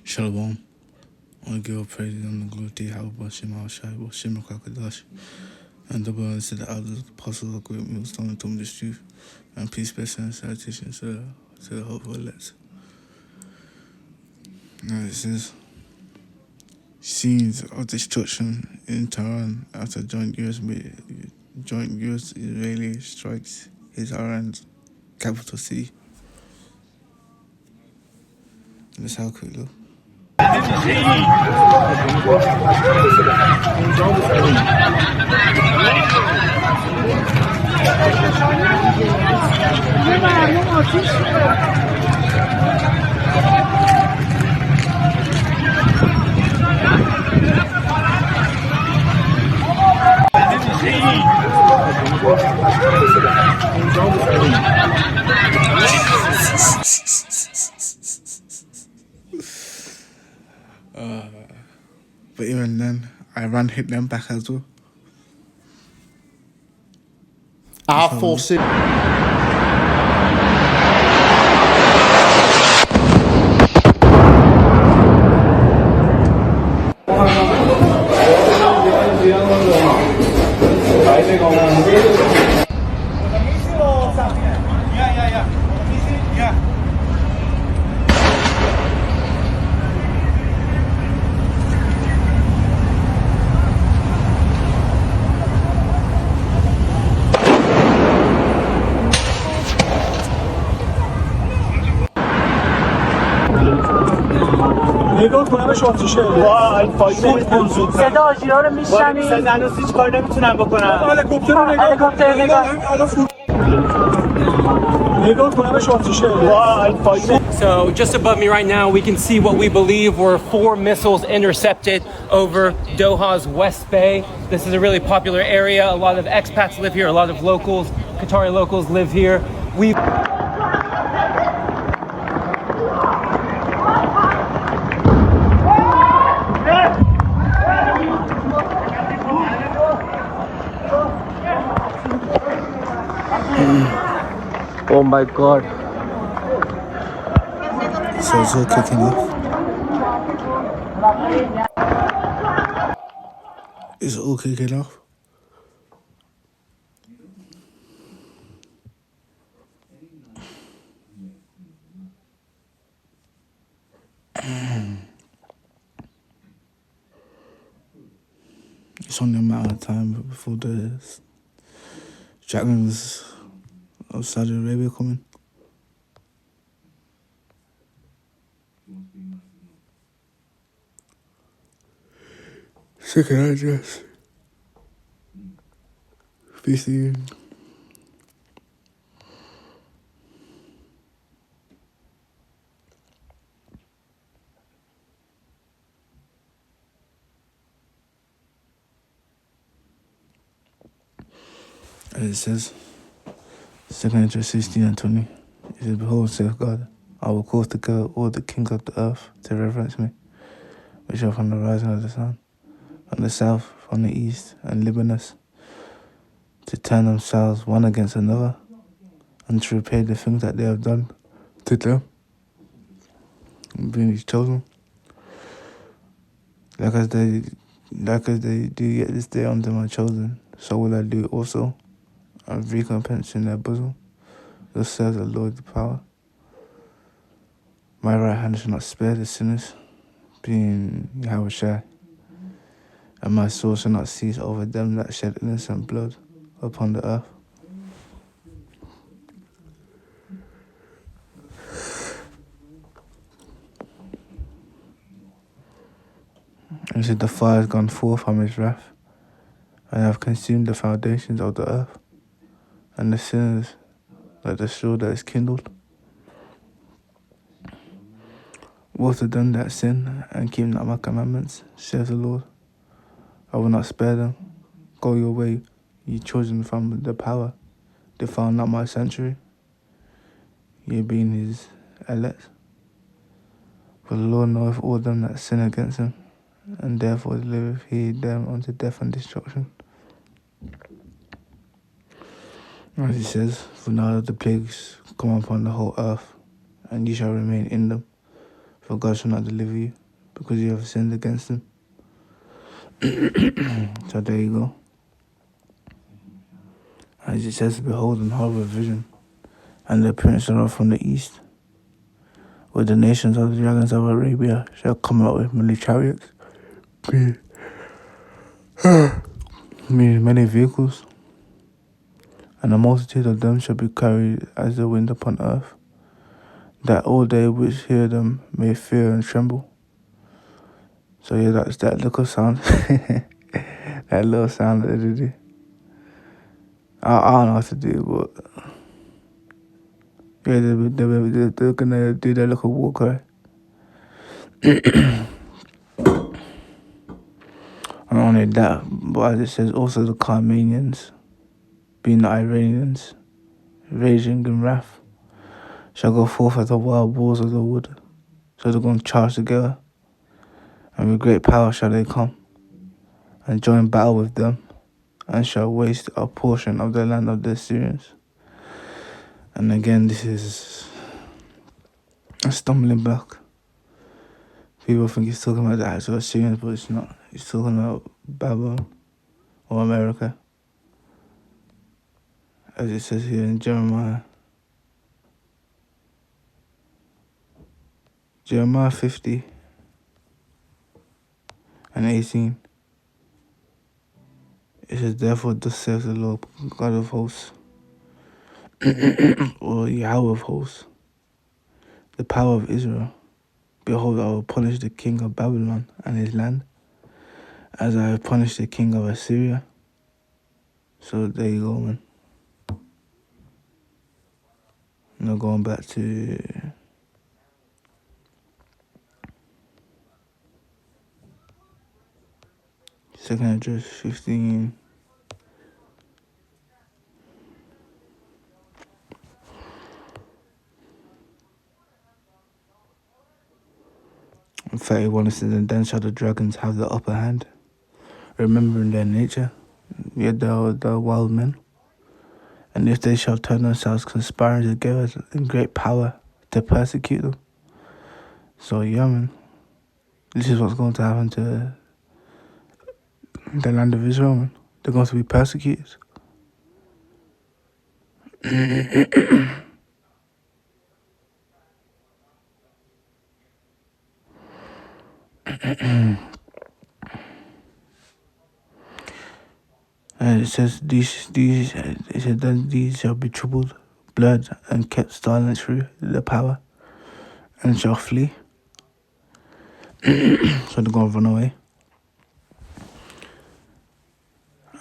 Shalom. I want to give all praise and glory to Yahweh, Shem Shai, Shem Kakadash, and the blood to the elders, the apostles, the great millstone, and tomb of the truth, and peace, blessing, and salutation to the hopeful elect. Now it says, scenes of destruction in Tehran after joint U.S.-Israeli strikes his Iran's capital city. Let's have a quick look. But even then, Iran hit them back as well. Our forces. نگاه کنمش آتیشه وای صدا آژیرها رو میشنی هنوز هیچ کار نمیتونم بکنم هلیکوپتر رو نگاه کنمش آتیشه وای So just above me right now, we can see what we believe were 4 missiles intercepted over Doha's West Bay. This is a really popular area. A lot of expats live here. A lot of locals, Qatari locals live here. Oh my God. So it's all kicking off. It's all kicking off. It's only a matter of time before the dragons of Saudi Arabia coming. Second address. 15. And it says, second address 16 and 20. It says, behold, saith God, I will cause together all the kings of the earth to reverence me, which are from the rising of the sun, from the south, from the east, and Libanus, to turn themselves one against another, and to repay the things that they have done to them, being chosen. Like as they do yet this day unto my chosen, so will I do also, and recompense in their bosom. Thus says the Lord the power. My right hand shall not spare the sinners, being Yahweh Shai, and my sword shall not cease over them that shed innocent blood upon the earth. And said, the fire has gone forth from his wrath, and have consumed the foundations of the earth, and the sinners like the straw that is kindled. Woe to them that sin and keep not my commandments, says the Lord. I will not spare them. Go your way, ye chosen from the power. Defile not my sanctuary, ye being his elect. For the Lord knoweth all them that sin against him, and therefore delivereth he them unto death and destruction. As he says, for now the plagues come upon the whole earth, and ye shall remain in them. for God shall not deliver you, because you have sinned against him. So there you go. As it says, behold, and horrible vision, and the appearance thereof from the east, where the nations of the dragons of Arabia shall come out with many chariots, meaning many vehicles, and a multitude of them shall be carried as the wind upon earth, that all they which hear them may fear and tremble. So yeah, that's that little sound. That little sound that they do. I don't know what to do, but yeah, they're gonna do their little war cry. And not only that, but as it says, also the Carmanians, being the Iranians, raging in wrath, shall go forth as the wild boars of the wood. So they're going to charge together, and with great power shall they come, and join battle with them, and shall waste a portion of the land of the Assyrians. And again, this is a stumbling block. People think he's talking about the actual Assyrians, but it's not. He's talking about Babylon or America, as it says here in Jeremiah 50 and 18. It says, therefore thus saith the Lord God of hosts, or Yahweh of hosts, the power of Israel. Behold, I will punish the king of Babylon and his land, as I have punished the king of Assyria. So there you go, man. Now going back to Second Address 15. In 31 it says, and then shall the dragons have the upper hand, remembering their nature, yet they are the wild men. And if they shall turn themselves conspiring together in great power to persecute them. So yeah, man, this is what's going to happen to the land of Israel, man. They're going to be persecuted. And it says then these shall be troubled, blurred, and kept silent through the power, and shall flee. So they're going to run away.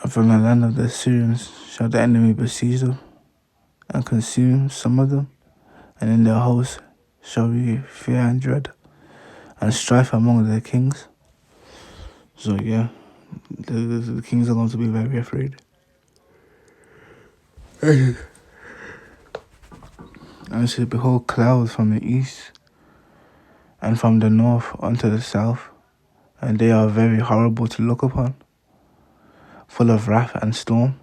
And from the land of the Assyrians shall the enemy besiege them, and consume some of them, and in their hosts shall be fear and dread, and strife among their kings. So yeah, the kings are going to be very afraid. And it says, behold, clouds from the east, and from the north unto the south, and they are very horrible to look upon, full of wrath and storm.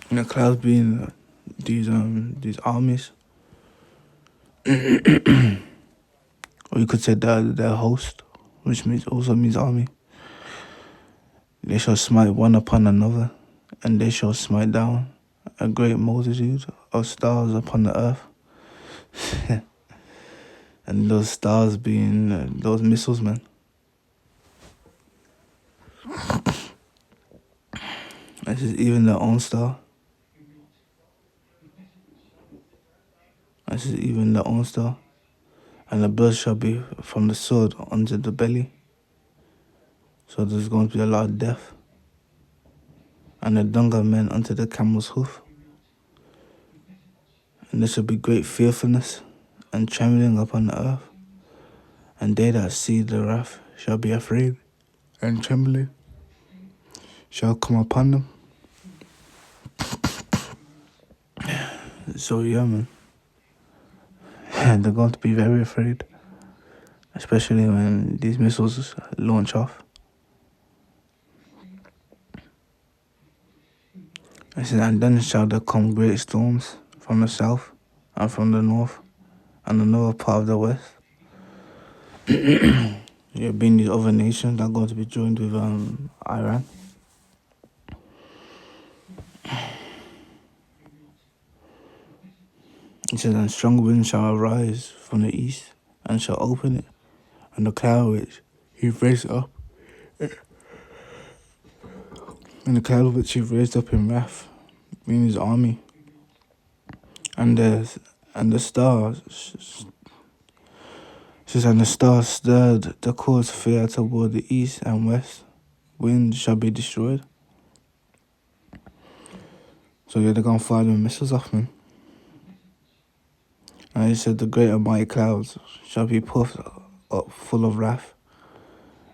And the clouds being these armies, or you could say their host, which also means army. They shall smite one upon another, and they shall smite down a great multitude of stars upon the earth. And those stars being those missiles, man. This is even their own star. This is even their own star. And the blood shall be from the sword unto the belly. So there's going to be a lot of death. And the dung of men unto the camel's hoof. And there shall be great fearfulness and trembling upon the earth. And they that see the wrath shall be afraid, and trembling shall come upon them. So yeah, man. They're going to be very afraid, especially when these missiles launch off. It says, and then shall there come great storms from the south and from the north and the north part of the west, Yeah, being these other nations that are going to be joined with Iran. It says, and strong winds shall arise from the east, and shall open it, and the cloud which he raised up, and the cloud which he raised up in wrath, meaning his army, and the stars. Says, and the stars stirred the cause fear toward the east and west. Wind shall be destroyed. So yeah, they're gonna fire the missiles off, man. And he said, the great and mighty clouds shall be puffed up full of wrath,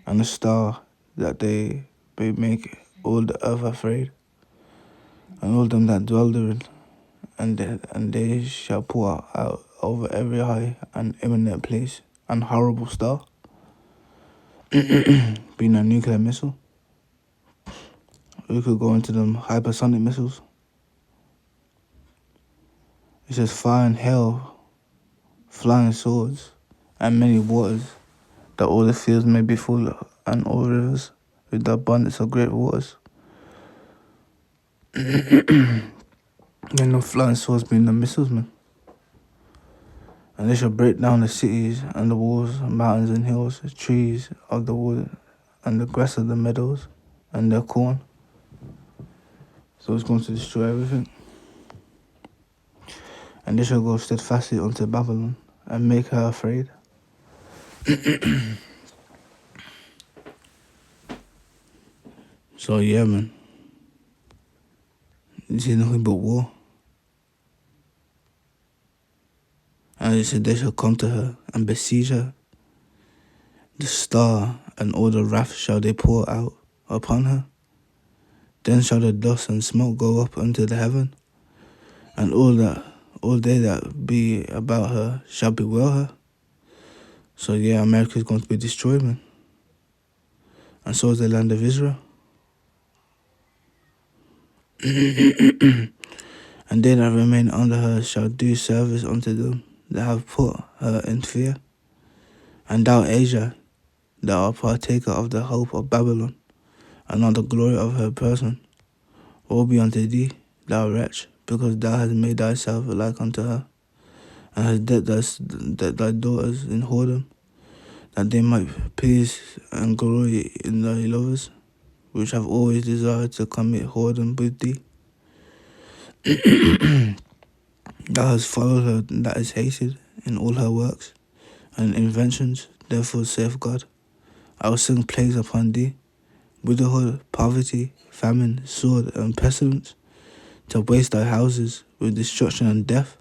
and the star that they may make all the earth afraid, and all them that dwell therein, and they shall pour out over every high and eminent place and horrible star, being a nuclear missile. We could go into them hypersonic missiles. It says fire and hell, flying swords, and many waters, that all the fields may be full, and all rivers with the abundance of great waters. And the flying swords being the missiles, man. And they shall break down the cities and the walls, mountains and hills, the trees of the wood, and the grass of the meadows, and their corn. So it's going to destroy everything. And they shall go steadfastly unto Babylon, and make her afraid. So yeah, man. This is nothing but war. And he said, they shall come to her and besiege her. The star and all the wrath shall they pour out upon her. Then shall the dust and smoke go up unto the heaven, and all they that be about her shall bewail her. So yeah, America is going to be destroyed, man. And so is the land of Israel. And they that remain under her shall do service unto them that have put her in fear. And thou, Asia, thou art partaker of the hope of Babylon, and of the glory of her person. Woe be unto thee, thou wretch, because thou hast made thyself like unto her, and hast decked thy daughters in whoredom, that they might please and glory in thy lovers, which have always desired to commit whoredom with thee. Thou hast followed her that is hated in all her works and inventions. Therefore saith God, I will send plagues upon thee, widowhood, poverty, famine, sword, and pestilence, to waste thy houses with destruction and death.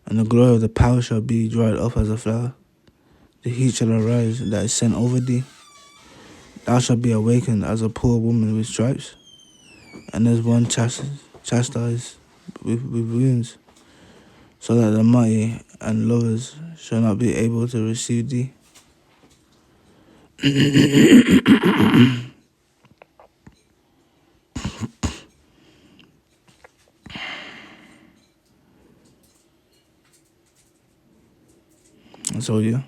And the glory of the power shall be dried up as a flower. The heat shall arise that is sent over thee. Thou shalt be awakened as a poor woman with stripes, and as one chastised with wounds, so that the mighty and lovers shall not be able to receive thee. And so yeah,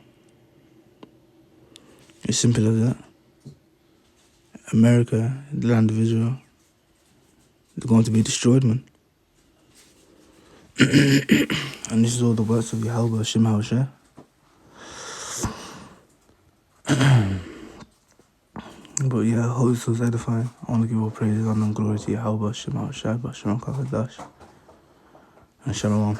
it's simple as that. America, the land of Israel, they're going to be destroyed, man. And this is all the works of Yahweh Shem HaShai. But yeah, I hope this was edifying. I want to give all praise, honor, and glory to Yahweh Shem HaShai, Bashem HaKadosh, and Shalom.